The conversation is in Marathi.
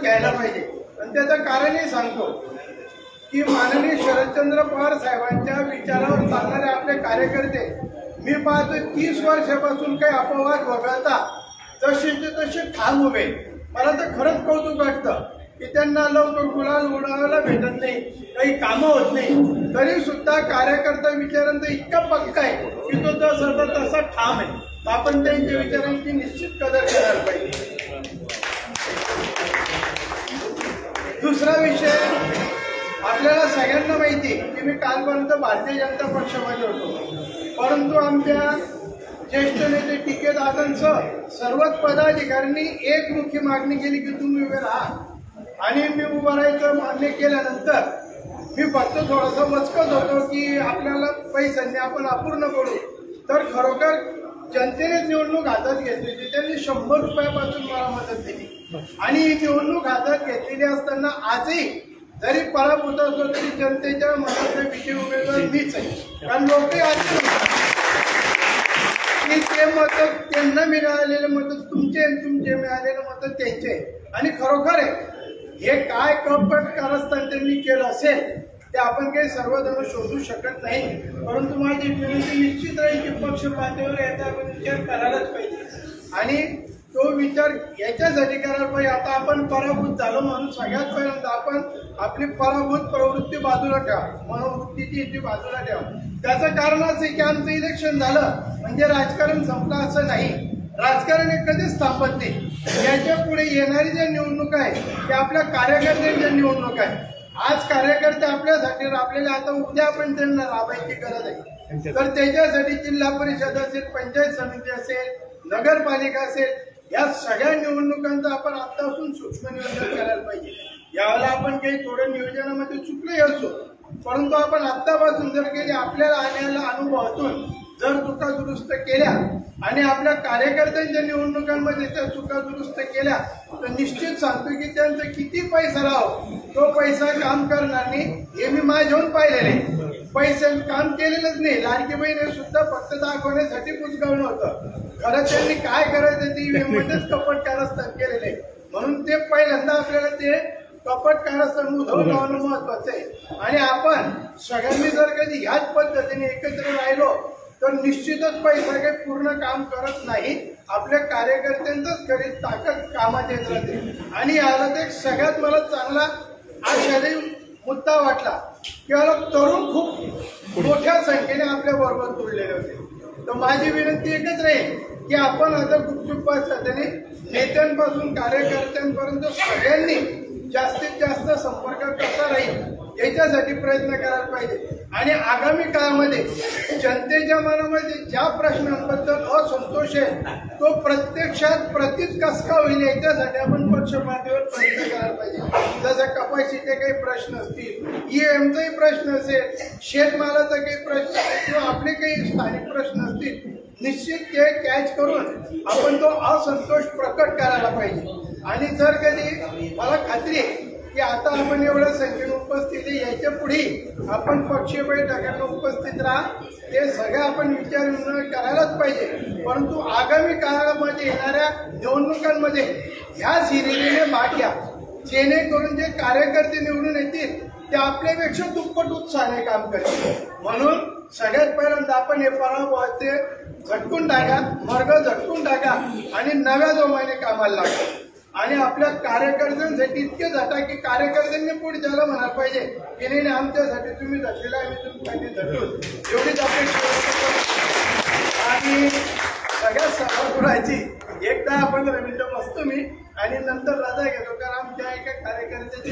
घ्यायला पाहिजे आणि त्याचं कारणही सांगतो की माननीय शरदचंद्र पवार साहेबांच्या विचारावर चालणारे आपले कार्यकर्ते मी पाहतो 30 वर्षापासून काही अपवाद वगळता जसेचे तसे ठाम उभे। मला तर खरंच कौतुक वाटतं की त्यांना लवकर गुलाल उडवायला भेटत नाही, काही कामं होत नाही, तरी सुद्धा कार्यकर्ता विचारांचा इतका पक्का आहे की तो जसा तसा ठाम आहे। आपण त्यांच्या विचारांची निश्चित कदर करायला पाहिजे। दुसरा विषय, आपल्याला सगळ्यांना माहिती की मी कालपर्यंत भारतीय जनता पक्षामध्ये होतो, परंतु आमच्या ज्येष्ठ नेते टीके दादांसह सर्वच पदाधिकाऱ्यांनी एकमुखी मागणी केली की तुम्ही उभे राहा आणि मी उभं राहायचं मान्य केल्यानंतर मी फक्त थोडासा वचकत होतो की आपल्याला पैशांनी आपण अपूर्ण करू, तर खरोखर जनतेने निवडणूक हातात घेतली, त्यांनी 100 रुपयापासून मला मदत दिली आणि ही निवडणूक हातात घेतलेली असताना आजही जरी पराभूत असलो तरी जनतेच्या मनातले विजयी उमेदवार मीच आहे। कारण लोक ते मत त्यांना मिळालेले मत तुमचे मिळालेले मत त्यांचे, आणि खरोखर आहे हे काय कपट कारस्थान त्यांनी केलं असेल ते आपण काही सर्वजण शोधू शकत नाही, परंतु माझी विनंती निश्चित राहील की पक्ष पातळीवर याचा आपण विचार करायलाच पाहिजे आणि तो विचार याच्यासाठी करायला पाहिजे। आता आपण पराभूत झालो म्हणून सगळ्यात पहिल्यांदा आपण आपली पराभूत प्रवृत्ती बाजूला ठेवा, मनोवृत्तीची बाजूला ठेवा। त्याचं कारण असं आहे की आमचं इलेक्शन झालं म्हणजे राजकारण संपलं असं नाही, राजकारण हे कधीच थांबत नाही। याच्या पुढे येणारी ज्या निवडणूक आहे त्या आपल्या कार्यकर्त्यांच्या निवडणूक आहे। आज कार्यकर्ते आपल्यासाठी राबलेले, आता उद्या आपण त्यांना राबायची गरज आहे, तर त्याच्यासाठी जिल्हा परिषद असेल, पंचायत समिती असेल, नगरपालिका असेल, या सगळ्या निवडणुकांचं आपण आतापासून सूक्ष्म नियोजन करायला पाहिजे। यावेळेला आपण काही थोडं नियोजनामध्ये चुकले असो, परंतु आपण आतापासून जर केली आपल्याला आलेल्या अनुभवातून जर चुका दुरुस्त केल्या आणि आपल्या कार्यकर्त्यांच्या निवडणुकांमध्ये त्या चुका दुरुस्त केल्या तर निश्चित सांगतो की त्यांचा किती पैसा राहो तो पैसा काम करणार नाही। हे मी माझ्याहून पाहिलेले पैसे काम केलेलंच नाही, लाडकी बहीण सुद्धा फक्त दाखवण्यासाठी पुचकावणं होतं, खरं त्यांनी काय करायचं ते ईव्हीएममध्येच कपट कारस्थान केलेले, म्हणून ते पहिल्यांदा आपल्याला ते कपट कारस्थान उधळून लावणं महत्वाचं आहे। आणि आपण सगळ्यांनी जर कधी ह्याच पद्धतीने एकत्र राहिलो तर निश्चितच पैसा काही पूर्ण काम करत नाही, आपल्या कार्यकर्त्यांचंच खरी ताकद कामात येत राहते। आणि याला एक सगळ्यात मला चांगला आशावादी मुद्दा वाटला की तरुण खूप मोठ्या संख्येने आपल्या बरोबर जोडलेले होते। तर माझी विनंती एकच राहील की आपण आता गुपचूप पद्धतीने नेत्यांपासून कार्यकर्त्यांपर्यंत सगळ्यांनी जास्तीत जास्त संपर्क कसा राहील याच्यासाठी प्रयत्न करायला पाहिजे। आणि आगामी काळामध्ये जनतेच्या मनामध्ये ज्या प्रश्नांबद्दल असंतोष आहे तो प्रत्यक्षात प्रतीत कस का होईल याच्यासाठी आपण पक्ष पातळीवर प्रयत्न करायला पाहिजे। जसं कपाशीचे काही प्रश्न असतील, ईएमचाही प्रश्न असेल, शेतमालाचा काही प्रश्न असेल किंवा आपले काही स्थानिक प्रश्न असतील, निश्चित ते कॅच करून आपण तो असंतोष प्रकट करायला पाहिजे। आणि जर कधी मला खात्री आहे की आता आपण एवढ्या संख्येने उपस्थित आहे, याच्या पुढे आपण पक्षीय बैठकांना उपस्थित राहा, ते सगळं आपण विचार करायलाच पाहिजे। परंतु आगामी काळामध्ये येणाऱ्या निवडणुकांमध्ये ह्या सिरियलीने भाग घ्या, जेणेकरून जे कार्यकर्ते निवडून येतील ते आपल्यापेक्षा दुप्पट उत्साहाने काम करतील। म्हणून सगळ्यात पहिल्यांदा आपण हे पराभवाचे झटकून टाका, मार्ग झटकून टाका आणि नव्या जोमाने कामाला लागा आणि आपल्या कार्यकर्त्यांसाठी इतके झटा की कार्यकर्त्यांनी पुढच्याला म्हणायला पाहिजे की नाही आमच्यासाठी तुम्ही झटलेला आम्ही तुमच्यासाठी झटू, एवढीच अपेक्षा। आणि सगळ्यात सभागृहाची एकदा आपण रवींद्र बसतो मी आणि नंतर रजा घेतो, कारण आमच्या एका कार्यकर्त्याची